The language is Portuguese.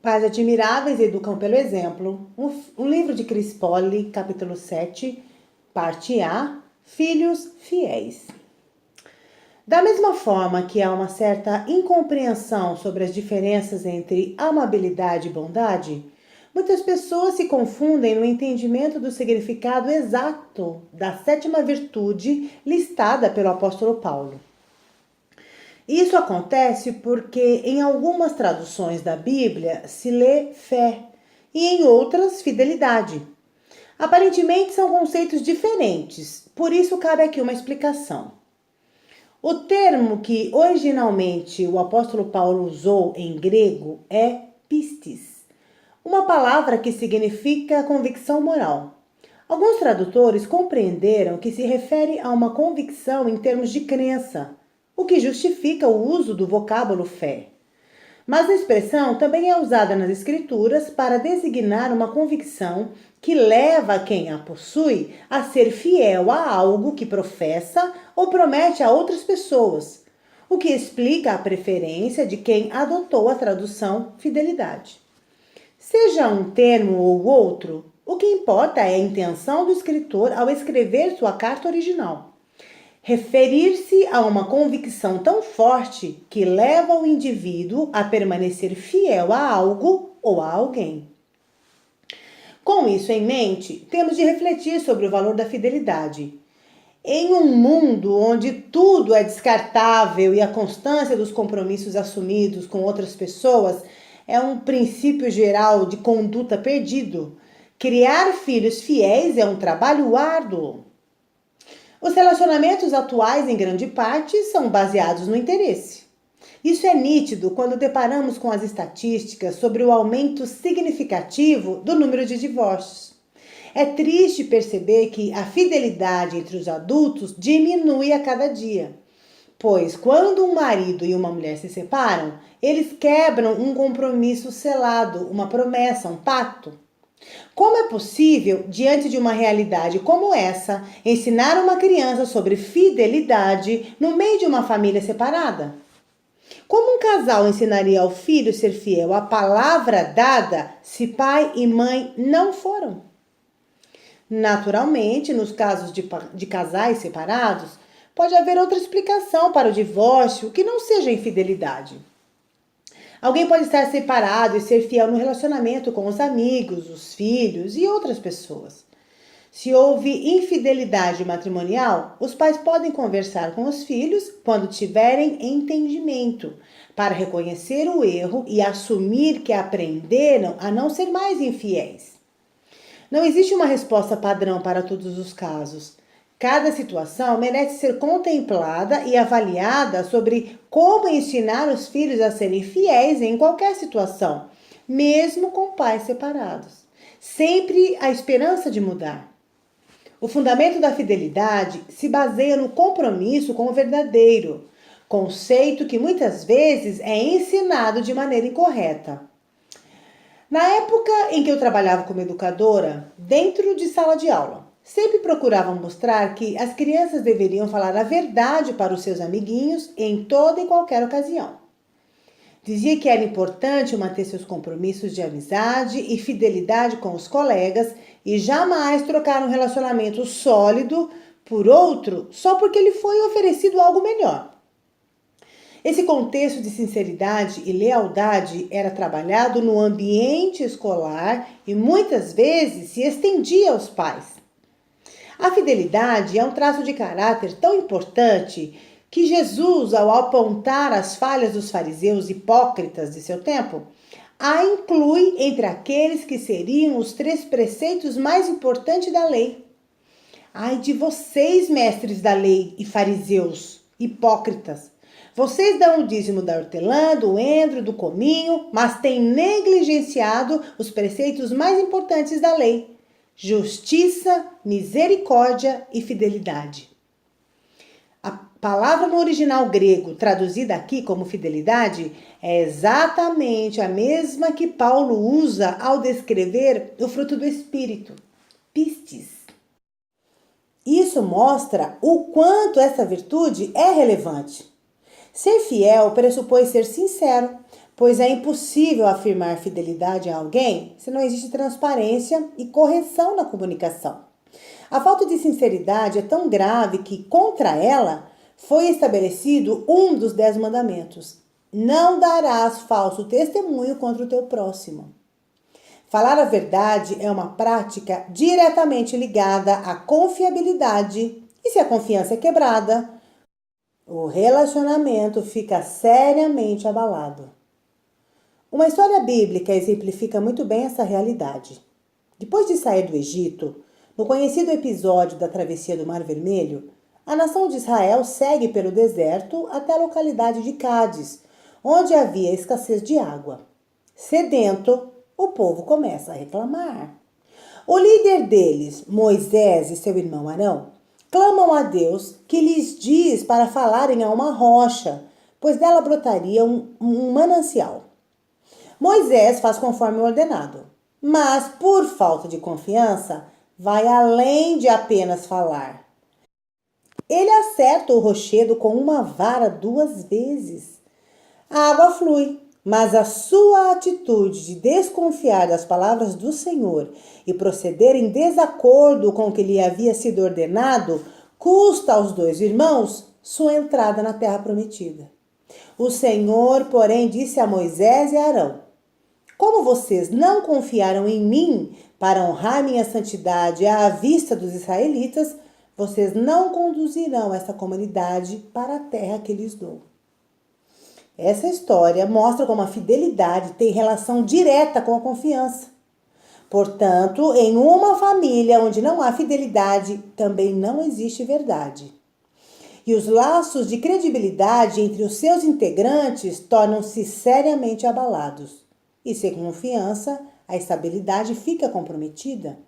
Pais admiráveis educam pelo exemplo. Um livro de Chris Polly, capítulo 7, parte A, Filhos Fiéis. Da mesma forma que há uma certa incompreensão sobre as diferenças entre amabilidade e bondade, muitas pessoas se confundem no entendimento do significado exato da sétima virtude listada pelo apóstolo Paulo. Isso acontece porque em algumas traduções da Bíblia se lê fé e em outras fidelidade. Aparentemente são conceitos diferentes, por isso cabe aqui uma explicação. O termo que originalmente o apóstolo Paulo usou em grego é pistis, uma palavra que significa convicção moral. Alguns tradutores compreenderam que se refere a uma convicção em termos de crença, o que justifica o uso do vocábulo fé. Mas a expressão também é usada nas Escrituras para designar uma convicção que leva quem a possui a ser fiel a algo que professa ou promete a outras pessoas, o que explica a preferência de quem adotou a tradução fidelidade. Seja um termo ou outro, o que importa é a intenção do escritor ao escrever sua carta original. Referir-se a uma convicção tão forte que leva o indivíduo a permanecer fiel a algo ou a alguém. Com isso em mente, temos de refletir sobre o valor da fidelidade. Em um mundo onde tudo é descartável e a constância dos compromissos assumidos com outras pessoas é um princípio geral de conduta perdido, criar filhos fiéis é um trabalho árduo. Os relacionamentos atuais, em grande parte, são baseados no interesse. Isso é nítido quando deparamos com as estatísticas sobre o aumento significativo do número de divórcios. É triste perceber que a fidelidade entre os adultos diminui a cada dia, pois quando um marido e uma mulher se separam, eles quebram um compromisso selado, uma promessa, um pacto. Como é possível, diante de uma realidade como essa, ensinar uma criança sobre fidelidade no meio de uma família separada? Como um casal ensinaria ao filho ser fiel à palavra dada se pai e mãe não foram? Naturalmente, nos casos de casais separados, pode haver outra explicação para o divórcio que não seja infidelidade. Alguém pode estar separado e ser fiel no relacionamento com os amigos, os filhos e outras pessoas. Se houve infidelidade matrimonial, os pais podem conversar com os filhos quando tiverem entendimento, para reconhecer o erro e assumir que aprenderam a não ser mais infiéis. Não existe uma resposta padrão para todos os casos. Cada situação merece ser contemplada e avaliada sobre como ensinar os filhos a serem fiéis em qualquer situação, mesmo com pais separados. Sempre há esperança de mudar. O fundamento da fidelidade se baseia no compromisso com o verdadeiro, conceito que muitas vezes é ensinado de maneira incorreta. Na época em que eu trabalhava como educadora, dentro de sala de aula, sempre procurava mostrar que as crianças deveriam falar a verdade para os seus amiguinhos em toda e qualquer ocasião. Dizia que era importante manter seus compromissos de amizade e fidelidade com os colegas e jamais trocar um relacionamento sólido por outro só porque lhe foi oferecido algo melhor. Esse contexto de sinceridade e lealdade era trabalhado no ambiente escolar e muitas vezes se estendia aos pais. A fidelidade é um traço de caráter tão importante que Jesus, ao apontar as falhas dos fariseus hipócritas de seu tempo, a inclui entre aqueles que seriam os 3 preceitos mais importantes da lei. Ai de vocês, mestres da lei e fariseus, hipócritas! Vocês dão o dízimo da hortelã, do endro, do cominho, mas têm negligenciado os preceitos mais importantes da lei: justiça, misericórdia e fidelidade. A palavra no original grego, traduzida aqui como fidelidade, é exatamente a mesma que Paulo usa ao descrever o fruto do Espírito, pistis. Isso mostra o quanto essa virtude é relevante. Ser fiel pressupõe ser sincero, pois é impossível afirmar fidelidade a alguém se não existe transparência e correção na comunicação. A falta de sinceridade é tão grave que, contra ela, foi estabelecido um dos 10 mandamentos: não darás falso testemunho contra o teu próximo. Falar a verdade é uma prática diretamente ligada à confiabilidade, e se a confiança é quebrada, o relacionamento fica seriamente abalado. Uma história bíblica exemplifica muito bem essa realidade. Depois de sair do Egito, no conhecido episódio da travessia do Mar Vermelho, a nação de Israel segue pelo deserto até a localidade de Cádiz, onde havia escassez de água. Sedento, o povo começa a reclamar. O líder deles, Moisés e seu irmão Arão, clamam a Deus, que lhes diz para falarem a uma rocha, pois dela brotaria um manancial. Moisés faz conforme ordenado, mas por falta de confiança, vai além de apenas falar. Ele acerta o rochedo com uma vara 2 vezes. A água flui, mas a sua atitude de desconfiar das palavras do Senhor e proceder em desacordo com o que lhe havia sido ordenado, custa aos 2 irmãos sua entrada na terra prometida. O Senhor, porém, disse a Moisés e a Arão: como vocês não confiaram em mim para honrar minha santidade à vista dos israelitas, vocês não conduzirão essa comunidade para a terra que lhes dou. Essa história mostra como a fidelidade tem relação direta com a confiança. Portanto, em uma família onde não há fidelidade, também não existe verdade. E os laços de credibilidade entre os seus integrantes tornam-se seriamente abalados. E sem confiança, a estabilidade fica comprometida.